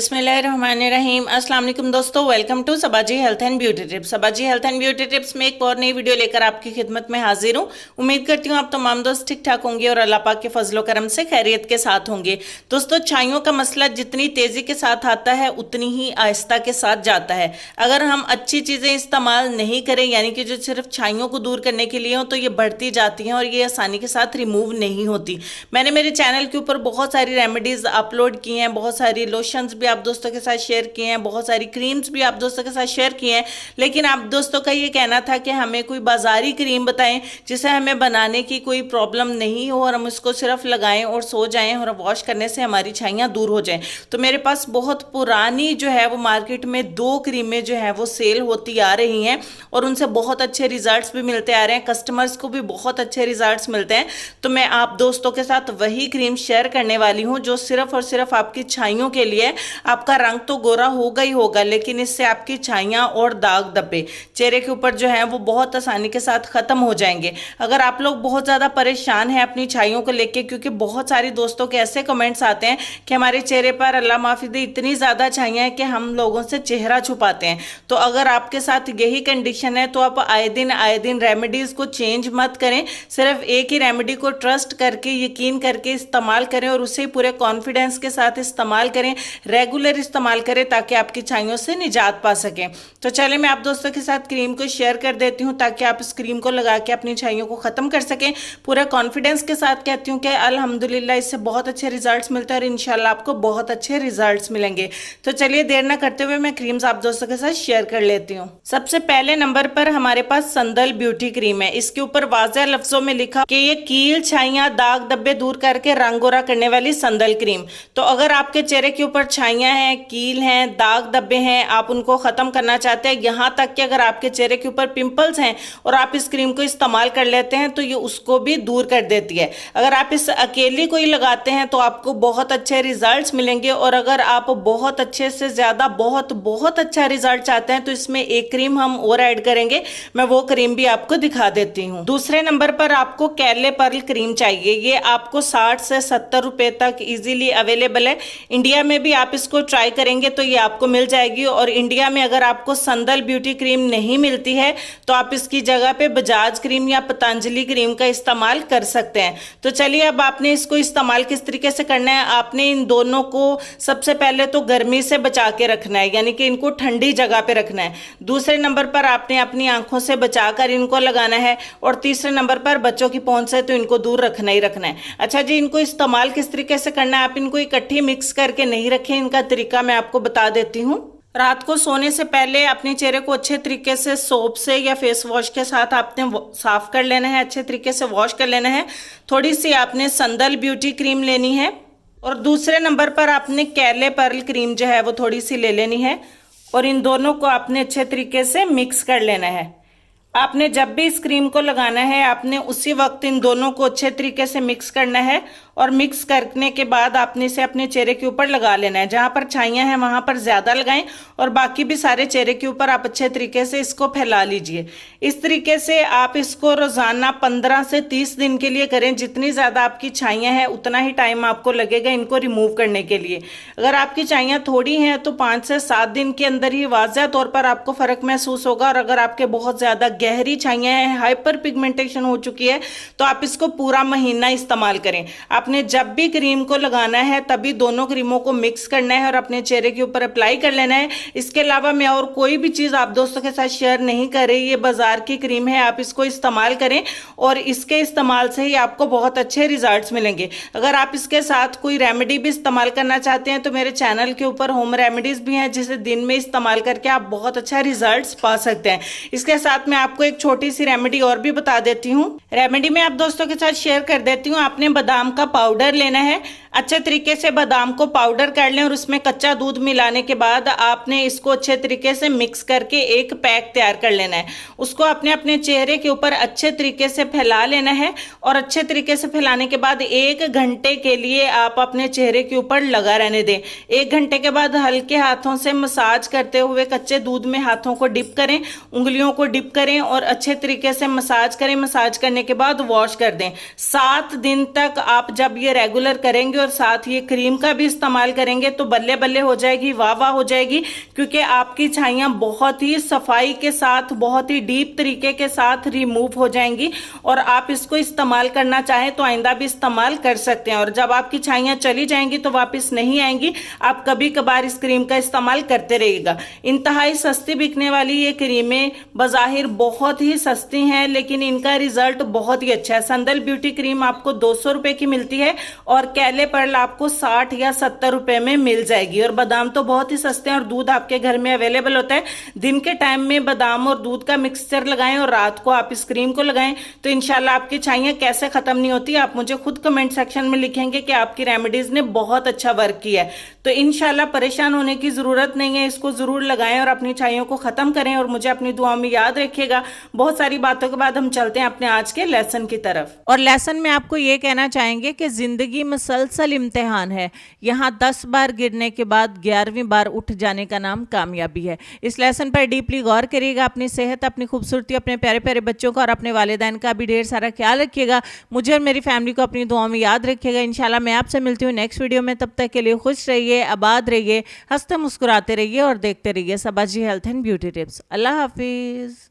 बिस्मिल्लाहिर्रहमानिर्रहीम। अस्सलाम वालेकुम दोस्तों, welcome to Sabaji health and beauty tips. Sabaji health and beauty tips में एक और नई वीडियो लेकर आपकी खिदमत में हाजिर हूँ। उम्मीद करती हूँ आप तमाम दोस्त ठीक ठाक होंगे और अल्लाह पाक के फजलो करम से खैरियत के साथ होंगे। दोस्तों, छाइयों का मसला जितनी तेज़ी के साथ आता है उतनी ही आहिस्ता के साथ जाता है। अगर हम अच्छी चीज़ें इस्तेमाल नहीं करें, यानी कि जो सिर्फ छाइयों को दूर करने के लिए हो, तो ये बढ़ती जाती हैं और ये आसानी के साथ रिमूव नहीं होती। मैंने मेरे चैनल के ऊपर बहुत सारी रेमेडीज़ अपलोड की हैं, बहुत सारी लोशंस भी आप दोस्तों के साथ शेयर किए हैं, बहुत सारी क्रीम्स भी आप दोस्तों के साथ शेयर किए हैं। लेकिन आप दोस्तों का ये कहना था कि हमें कोई बाजारी क्रीम बताएं जिसे हमें बनाने की कोई प्रॉब्लम नहीं हो और हम इसको सिर्फ लगाएं और सो जाएं और वॉश करने से हमारी छाइयाँ दूर हो जाएं। तो मेरे पास बहुत पुरानी जो है वो मार्केट में 2 क्रीमें जो है वो सेल होती आ रही हैं और उनसे बहुत अच्छे रिजल्ट्स भी मिलते आ रहे हैं, कस्टमर्स को भी बहुत अच्छे रिजल्ट्स मिलते हैं। तो मैं आप दोस्तों के साथ वही क्रीम शेयर करने वाली हूँ जो सिर्फ और सिर्फ आपकी छाइयों के लिए। आपका रंग तो गोरा होगा ही होगा, लेकिन इससे आपकी छाइयाँ और दाग धब्बे चेहरे के ऊपर जो है वो बहुत आसानी के साथ खत्म हो जाएंगे। अगर आप लोग बहुत ज़्यादा परेशान हैं अपनी छाइयों को लेके, क्योंकि बहुत सारे दोस्तों के ऐसे कमेंट्स आते हैं कि हमारे चेहरे पर अल्लाह माफ़ी दे इतनी ज़्यादा छाइयाँ हैं कि हम लोगों से चेहरा छुपाते हैं। तो अगर आपके साथ यही कंडीशन है तो आप आए दिन रेमेडीज़ को चेंज मत करें, सिर्फ एक ही रेमेडी को ट्रस्ट करके यकीन करके इस्तेमाल करें और उसे पूरे कॉन्फिडेंस के साथ इस्तेमाल करें, रेगुलर इस्तेमाल करें ताकि आपकी छाइयों से निजात पा सकें। तो चलिए मैं आप दोस्तों के साथ क्रीम को शेयर कर देती हूँ ताकि आप इस क्रीम को लगा के अपनी छाइयों को ख़त्म कर सकें। पूरे कॉन्फिडेंस के साथ कहती हूँ कि अल्हम्दुलिल्लाह इससे बहुत अच्छे रिजल्ट्स मिलते हैं और इंशाल्लाह आपको बहुत अच्छे रिजल्ट्स मिलेंगे। तो चलिए देर ना करते हुए मैं क्रीम्स आप दोस्तों के साथ शेयर कर लेती हूँ। सबसे पहले नंबर पर हमारे पास संदल ब्यूटी क्रीम है। इसके ऊपर वाज़ेह लफ्जों में लिखा कि ये कील, छाइयाँ, दाग धब्बे दूर करके रंग गोरा करने वाली संदल क्रीम। तो अगर आपके चेहरे के ऊपर छाइयाँ हैं, कील हैं, दाग धब्बे हैं, आप उनको ख़त्म करना चाहते हैं, यहाँ तक कि अगर आपके चेहरे के ऊपर पिंपल्स हैं और आप इस क्रीम को इस्तेमाल कर लेते हैं तो ये उसको भी दूर कर देती है। अगर आप इस अकेली को ही लगाते हैं तो आपको बहुत अच्छे रिजल्ट्स मिलेंगे और अगर आप बहुत अच्छे से ज़्यादा बहुत अच्छा रिजल्ट चाहते हैं तो इसमें एक क्रीम हम और ऐड करेंगे। मैं वो क्रीम भी आपको दिखा देती हूँ। दूसरे नंबर पर आपको कैले पर्ल क्रीम चाहिए। ये आपको 60 से 70 रुपये तक ईजीली अवेलेबल है। इंडिया में भी आप इसको ट्राई करेंगे तो ये आपको मिल जाएगी और इंडिया में अगर आपको संदल ब्यूटी क्रीम नहीं मिलती है तो आप इसकी जगह पे बजाज क्रीम या पतंजलि क्रीम का इस्तेमाल कर सकते हैं। तो चलिए अब आपने इसको इस्तेमाल किस तरीके से करना है। आपने इन दोनों को सबसे पहले तो गर्मी से बचा के रखना है, यानी कि इनको ठंडी जगह पे रखना है। दूसरे नंबर पर आपने अपनी आंखों से बचाकर इनको लगाना है और तीसरे नंबर पर बच्चों की पहुंच से तो इनको दूर रखना ही रखना है। अच्छा जी, इनको इस्तेमाल किस तरीके से करना है। आप इनको इकट्ठी मिक्स करके नहीं रखें, इनका तरीका मैं आपको बता देती हूँ। रात को सोने से पहले अपने चेहरे को अच्छे तरीके से सोप से या फेस वॉश के साथ आपने साफ कर लेना है, अच्छे तरीके से वॉश कर लेना है। थोड़ी सी आपने संदल ब्यूटी क्रीम लेनी है और दूसरे नंबर पर आपने कैले पर्ल क्रीम जो है वो थोड़ी सी ले लेनी है और इन दोनों को आपने अच्छे तरीके से मिक्स कर लेना है। आपने जब भी इस क्रीम को लगाना है आपने उसी वक्त इन दोनों को अच्छे तरीके से मिक्स करना है और मिक्स करने के बाद आपने इसे अपने चेहरे के ऊपर लगा लेना है। जहाँ पर छाइयाँ हैं वहाँ पर ज़्यादा लगाएं और बाकी भी सारे चेहरे के ऊपर आप अच्छे तरीके से इसको फैला लीजिए। इस तरीके से आप इसको रोज़ाना 15 से 30 दिन के लिए करें। जितनी ज़्यादा आपकी छाइयाँ हैं उतना ही टाइम आपको लगेगा इनको रिमूव करने के लिए। अगर आपकी छाइयाँ थोड़ी हैं तो 5 से 7 दिन के अंदर ही वाज़ेह तौर पर आपको फ़र्क महसूस होगा और अगर आपके बहुत ज़्यादा गहरी छाइयाँ हैं, हाइपर पिगमेंटेशन हो चुकी है, तो आप इसको पूरा महीना इस्तेमाल करें। आपने जब भी क्रीम को लगाना है तभी दोनों क्रीमों को मिक्स करना है और अपने चेहरे के ऊपर अप्लाई कर लेना है। इसके अलावा मैं और कोई भी चीज़ आप दोस्तों के साथ शेयर नहीं कर रही। ये बाजार की क्रीम है, आप इसको इस्तेमाल करें और इसके इस्तेमाल से ही आपको बहुत अच्छे रिजल्ट्स मिलेंगे। अगर आप इसके साथ कोई रेमेडी भी इस्तेमाल करना चाहते हैं तो मेरे चैनल के ऊपर होम रेमेडीज़ भी हैं जिसे दिन में इस्तेमाल करके आप बहुत अच्छा रिजल्ट पा सकते हैं। इसके साथ मैं आपको एक छोटी सी रेमेडी और भी बता देती हूँ। रेमेडी में आप दोस्तों के साथ शेयर कर देती हूँ। आपने बादाम का पाउडर लेना है, अच्छे तरीके से बादाम को पाउडर कर लें और उसमें कच्चा दूध मिलाने के बाद आपने इसको अच्छे तरीके से मिक्स करके एक पैक तैयार कर लेना है। उसको अपने अपने चेहरे के ऊपर अच्छे तरीके से फैला लेना है और अच्छे तरीके से फैलाने के बाद 1 घंटे के लिए आप अपने चेहरे के ऊपर लगा रहने दें। 1 घंटे के बाद हल्के हाथों से मसाज करते हुए कच्चे दूध में हाथों को डिप करें, उंगलियों को डिप करें और अच्छे तरीके से मसाज करें। मसाज करने के बाद वॉश कर दें। 7 दिन तक आप जब ये रेगुलर करेंगे और साथ ये क्रीम का भी इस्तेमाल करेंगे तो बल्ले बल्ले हो जाएगी, वाह वाह हो जाएगी, क्योंकि आपकी छाइयाँ बहुत ही सफाई के साथ, बहुत ही डीप तरीके के साथ रिमूव हो जाएंगी। और आप इसको इस्तेमाल करना चाहें तो आइंदा भी इस्तेमाल कर सकते हैं। और जब आपकी छाइयाँ चली जाएंगी तो वापस नहीं आएंगी, आप कभी कभार इस क्रीम का इस्तेमाल करते रहिएगा। इंतहाई सस्ती बिकने वाली ये क्रीमें बज़ाहिर बहुत ही सस्ती हैं, लेकिन इनका रिजल्ट बहुत ही अच्छा है। संदल ब्यूटी क्रीम आपको 200 रुपए की मिलती है और कैले पर्ल आपको 60 या 70 रुपए में मिल जाएगी। और बादाम तो बहुत ही सस्ते हैं और दूध आपके घर में अवेलेबल होता है। दिन के टाइम में बादाम और दूध का मिक्सचर लगाएं और रात को आप इस क्रीम को लगाएं तो इंशाल्लाह आपकी छाइयाँ कैसे खत्म नहीं होती, आप मुझे खुद कमेंट सेक्शन में लिखेंगे कि आपकी रेमेडीज ने बहुत अच्छा वर्क किया है। तो इंशाल्लाह परेशान होने की जरूरत नहीं है, इसको जरूर लगाएं और अपनी छाइयों को खत्म करें और मुझे अपनी दुआ में याद रखिएगा। बहुत सारी बातों के बाद हम चलते हैं अपने आज के लेसन की तरफ। और लेसन में आपको ये कहना चाहेंगे कि जिंदगी मुसलसल इम्तिहान है, यहाँ 10 बार गिरने के बाद 11वीं बार उठ जाने का नाम कामयाबी है। इस लेसन पर डीपली गौर करिएगा। अपनी सेहत, अपनी खूबसूरती, अपने प्यारे प्यारे बच्चों का और अपने वालिदैन का भी ढेर सारा ख्याल रखिएगा। मुझे और मेरी फैमिली को अपनी दुआ में याद रखिएगा। इंशाल्लाह मैं आपसे मिलती हूँ नेक्स्ट वीडियो में। तब तक के लिए खुश रहिए, आबाद रहिए, हंसते मुस्कुराते रहिए और देखते रहिए Sabaji health and beauty tips. अल्लाह हाफिज।